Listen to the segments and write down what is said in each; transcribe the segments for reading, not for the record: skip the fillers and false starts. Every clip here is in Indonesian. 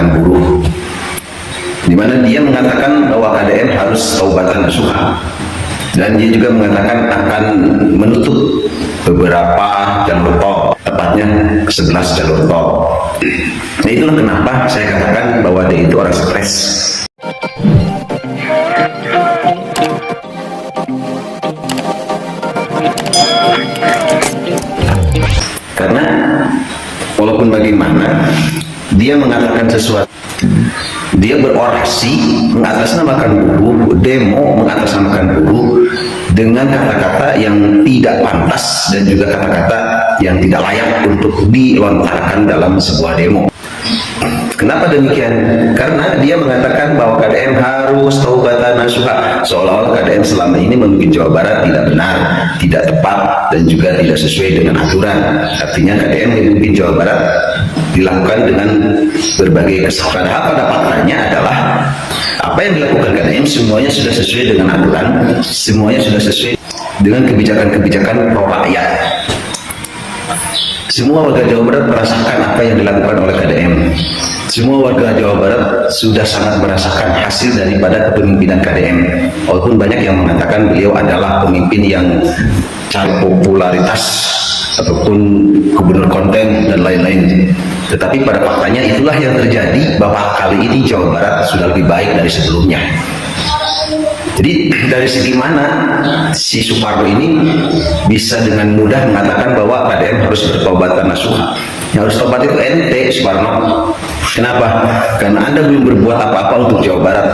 Pergerakan Buruh, di mana dia mengatakan bahwa KDM harus taubatan nasuha, dan dia juga mengatakan akan menutup beberapa jalur tol, tepatnya 11 jalur tol. Nah, itulah kenapa saya katakan bahwa dia itu orang stres. Karena walaupun bagaimana dia mengatakan sesuatu, dia berorasi mengatasnamakan buruh, demo mengatasnamakan buruh dengan kata-kata yang tidak pantas dan juga kata-kata yang tidak layak untuk dilontarkan dalam sebuah demo. Kenapa demikian? Karena dia mengatakan bahwa KDM harus taubatan nasuha, seolah-olah KDM selama ini memimpin Jawa Barat tidak benar, tidak tepat, dan juga tidak sesuai dengan aturan. Artinya KDM memimpin Jawa Barat dilakukan dengan berbagai kesalahan. Pada faktanya adalah apa yang dilakukan KDM semuanya sudah sesuai dengan aturan, semuanya sudah sesuai dengan kebijakan-kebijakan pro rakyat. Semua warga Jawa Barat merasakan apa yang dilakukan oleh KDM. Semua warga Jawa Barat sudah sangat merasakan hasil daripada kepemimpinan KDM. Walaupun banyak yang mengatakan beliau adalah pemimpin yang cari popularitas ataupun gubernur konten dan lain-lain. Tetapi pada faktanya itulah yang terjadi, bahwa kali ini Jawa Barat sudah lebih baik dari sebelumnya. Jadi dari segi mana si Suparno ini bisa dengan mudah mengatakan bahwa KDM harus bertaubatan nasuha? Yang harus taubat itu ente, Suparno. Kenapa? Karena Anda belum berbuat apa-apa untuk Jawa Barat.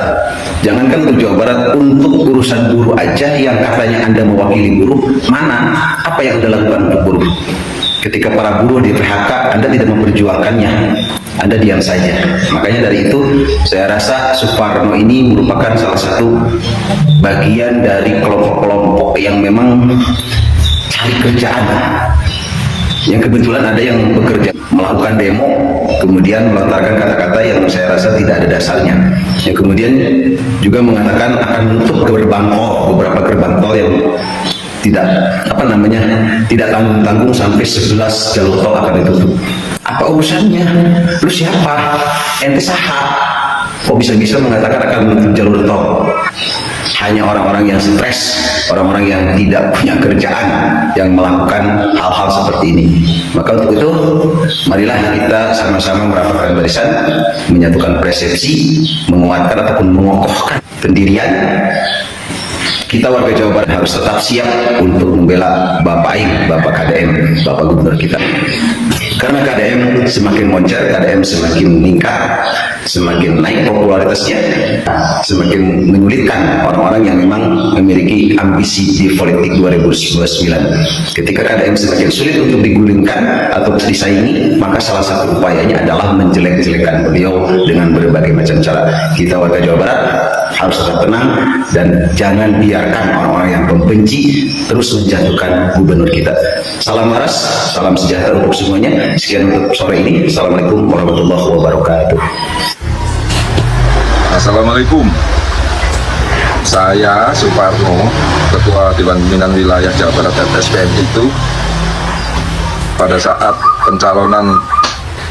Jangankan untuk Jawa Barat, untuk urusan buruh aja yang katanya Anda mewakili buruh, mana? Apa yang Anda lakukan untuk buruh? Ketika para buruh di PHK, Anda tidak memperjuangkannya, Anda diam saja. Makanya dari itu, saya rasa Suparno ini merupakan salah satu bagian dari kelompok-kelompok yang memang cari kerjaan, yang kebetulan ada yang bekerja melakukan demo, kemudian melontarkan kata-kata yang saya rasa tidak ada dasarnya, yang kemudian juga mengatakan akan menutup gerbang tol, beberapa gerbang tol yang tidak tidak tanggung-tanggung sampai 11 jalur tol akan ditutup. Apa urusannya? Lu siapa? Ente saha? Kok bisa-bisa mengatakan akan menutup jalur tol? Hanya orang-orang yang stres, orang-orang yang tidak punya kerjaan yang melakukan hal-hal seperti ini. Maka untuk itu, marilah kita sama-sama merapatkan barisan, menyatukan persepsi, menguatkan ataupun mengokohkan pendirian. Kita warga Jawa Barat harus tetap siap untuk membela Bapak Aing, Bapak KDM, Bapak Gubernur kita. Karena KDM semakin moncer, KDM semakin meningkat, semakin naik popularitasnya, semakin menyulitkan orang-orang yang memang memiliki ambisi di politik 2029. Ketika KDM semakin sulit untuk digulingkan atau disaingi, maka salah satu upayanya adalah menjelek-jelekan beliau dengan berbagai macam cara. Kita warga Jawa Barat harus tetap tenang dan jangan biarkan orang-orang yang membenci terus menjatuhkan gubernur kita. Salam waras, salam sejahtera untuk semuanya. Sekian untuk sore ini. Assalamualaikum warahmatullahi wabarakatuh. Assalamualaikum. Saya Suparno, Ketua Dewan Pimpinan Wilayah Jawa Barat FSPN itu, pada saat pencalonan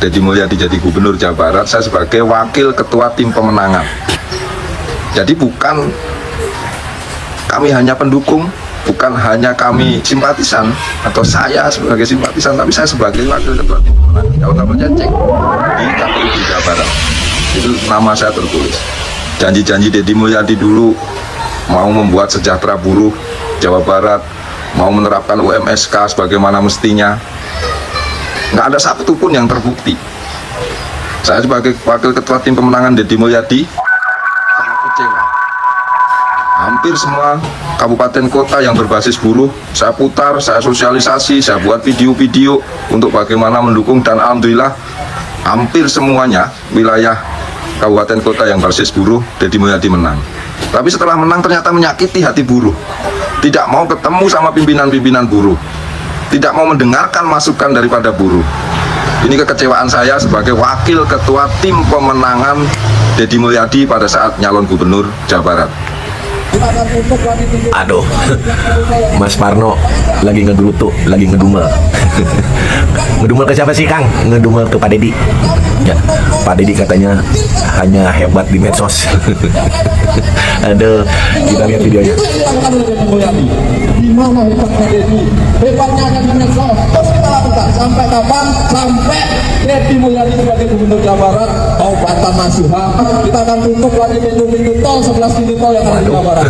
Deddy Mulyadi jadi Gubernur Jawa Barat, saya sebagai Wakil Ketua Tim Pemenangan. Jadi bukan kami hanya pendukung, bukan hanya kami simpatisan atau saya sebagai simpatisan, tapi saya sebagai Wakil Ketua Tim Pemenangan. Kalau namanya cek di KPU di Jawa Barat, itu nama saya tertulis. Janji-janji Deddy Mulyadi dulu mau membuat sejahtera buruh Jawa Barat, mau menerapkan UMSK sebagaimana mestinya, nggak ada satu pun yang terbukti. Saya sebagai Wakil Ketua Tim Pemenangan Deddy Mulyadi sangat kecewa. Hampir semua kabupaten kota yang berbasis buruh saya putar, saya sosialisasi, saya buat video-video untuk bagaimana mendukung, dan alhamdulillah hampir semuanya wilayah kabupaten kota yang berbasis buruh Deddy Mulyadi menang. Tapi setelah menang ternyata menyakiti hati buruh, tidak mau ketemu sama pimpinan-pimpinan buruh, tidak mau mendengarkan masukan daripada buruh. Ini kekecewaan saya sebagai Wakil Ketua Tim Pemenangan Deddy Mulyadi pada saat nyalon Gubernur Jawa Barat. Aduh, Mas Parno lagi ngegerutu, lagi ngedumel. Ngedumel ke siapa sih, Kang? Ngedumel ke Pak Deddy. Ya, Pak Deddy katanya hanya hebat di medsos. Aduh, kita lihat videonya. Di mana hebatnya Deddy? Hebatnya hanya di medsos. Terus kita lakukan sampai kapan? Sampai Deddy Mulyadi sebagai Gubernur Jawa Barat mau bantah nasihat. Kita akan tutup lagi pintu-pintu tol 11 pintu tol yang ada di Jawa Barat.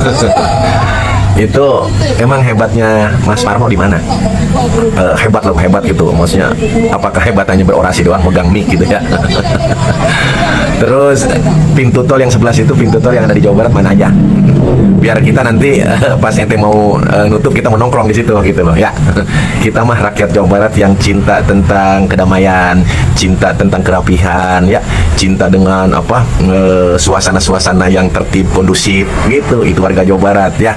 Itu emang hebatnya Mas Parno di mana? Hebat loh, hebat gitu. Maksudnya apakah hebatannya berorasi doang, megang mic gitu ya? Terus pintu tol yang 11 itu pintu tol yang ada di Jawa Barat mana aja? Biar kita nanti pas ente mau nutup kita menongkrong di situ gitu loh ya. Kita mah rakyat Jawa Barat yang cinta tentang kedamaian, cinta tentang kerapihan ya, cinta dengan apa suasana-suasana yang tertib kondusif gitu. Itu warga Jawa Barat ya.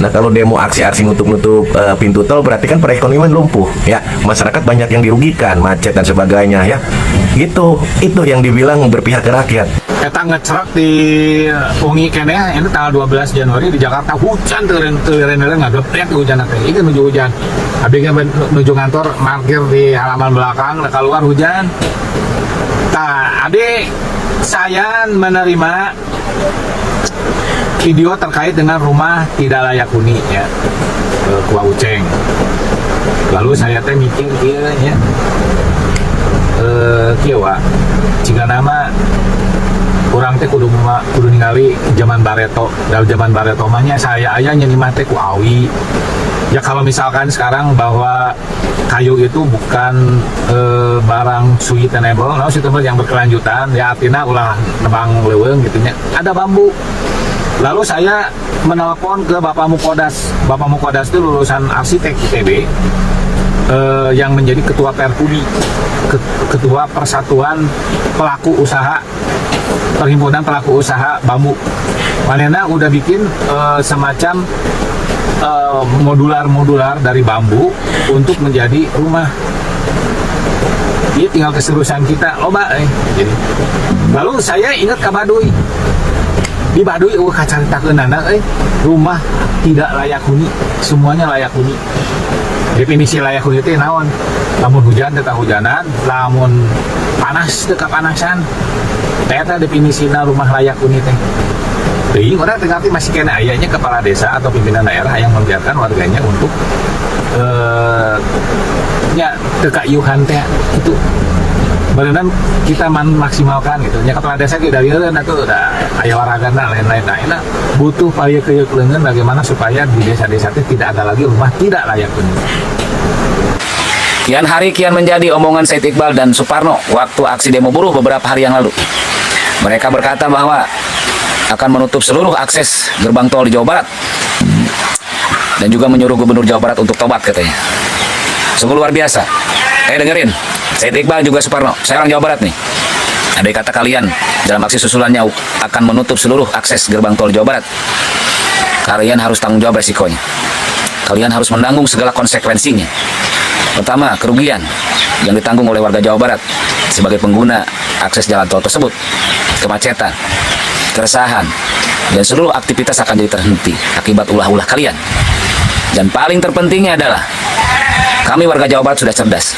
Nah, kalau demo aksi-aksi nutup-nutup pintu tol berarti kan perekonomian lumpuh ya. Masyarakat banyak yang dirugikan, macet dan sebagainya ya. Gitu. Itu yang dibilang berpihak ke rakyat. Kita ngecerak di Ungi kene ini tanggal 12 Januari di Jakarta hujan teureun ngadopet hujan teh. Itu menuju hujan. Abis menuju kantor parkir di halaman belakang keluar hujan. Tah, adik saya menerima video terkait dengan rumah tidak layak huni ya. Kua Uceng. Lalu saya teh mikir kieu nya. Kieu wa. Jika nama kurang teh kudu ningali zaman Bareto. Dalam zaman Bareto mahnya saya aya nyeuni mah teh ku awi. Ya kalau misalkan sekarang bahwa kayu itu bukan barang sustainable, nah sustainable yang berkelanjutan, ya artinya ulah nebang leuweung gitu nya. Ada bambu. Lalu saya menelpon ke Bapak Mukodas. Bapak Mukodas itu lulusan arsitek ITB. Yang menjadi ketua Perpudi, ketua Persatuan Pelaku Usaha, Perhimpunan Pelaku Usaha Bambu. Manena udah bikin semacam modular dari bambu untuk menjadi rumah. Dia tinggal keserusan kita, loba jadi. Lalu saya ingat ke Baduy. Di Baduy kacaritakeunana rumah tidak layak huni, semuanya layak huni. Definisi layak huni itu naon? Lamun hujan teu hujanan, lamun panas teu kapanasan. Eta definisina rumah layak huni teh. Teuing urang teu ngarti masih kena ayanya kepala desa atau pimpinan daerah yang membiarkan warganya untuk nya teu kayuhan teh itu. Beneran kita maksimalkan gitu. Nya kepala desa ge dari eureun atuh da aya waragana lain-lain. Nah, butuh payeuk leungeun bagaimana supaya di desa-desa teh tidak ada lagi rumah tidak layak huni. Kian hari kian menjadi omongan Said Iqbal dan Suparno waktu aksi demo buruh beberapa hari yang lalu. Mereka berkata bahwa akan menutup seluruh akses gerbang tol di Jawa Barat dan juga menyuruh Gubernur Jawa Barat untuk tobat katanya. Sungguh luar biasa. Dengerin, Said Iqbal juga Suparno, saya orang Jawa Barat nih. Ada kata kalian dalam aksi susulannya akan menutup seluruh akses gerbang tol Jawa Barat. Kalian harus tanggung jawab resikonya. Kalian harus menanggung segala konsekuensinya. Pertama, kerugian yang ditanggung oleh warga Jawa Barat sebagai pengguna akses jalan tol tersebut, kemacetan, keresahan, dan seluruh aktivitas akan jadi terhenti akibat ulah-ulah kalian. Dan paling terpentingnya adalah kami warga Jawa Barat sudah cerdas.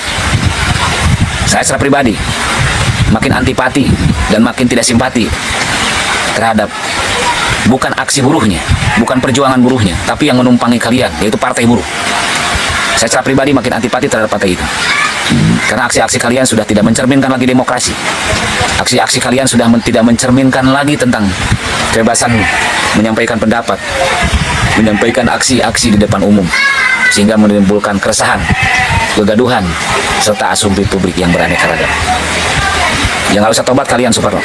Saya secara pribadi makin antipati dan makin tidak simpati terhadap bukan aksi buruhnya, bukan perjuangan buruhnya, tapi yang menumpangi kalian, yaitu partai buruh. Saya secara pribadi makin antipati terhadap partai itu. Karena aksi-aksi kalian sudah tidak mencerminkan lagi demokrasi. Aksi-aksi kalian sudah tidak mencerminkan lagi tentang kebebasan menyampaikan pendapat, menyampaikan aksi-aksi di depan umum, sehingga menimbulkan keresahan, kegaduhan, serta asumsi publik yang beraneka ragam. Yang harus tobat kalian, Suparno.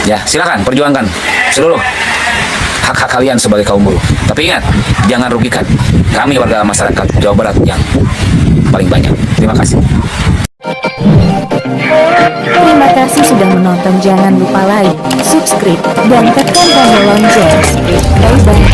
Ya, silakan perjuangkan seluruh hak-hak kalian sebagai kaum buruh. Tapi ingat, jangan rugikan kami warga masyarakat Jawa Barat yang paling banyak. Terima kasih. Terima kasih sudah menonton. Jangan lupa like, subscribe, dan tekan tombol lonceng. Bye bye.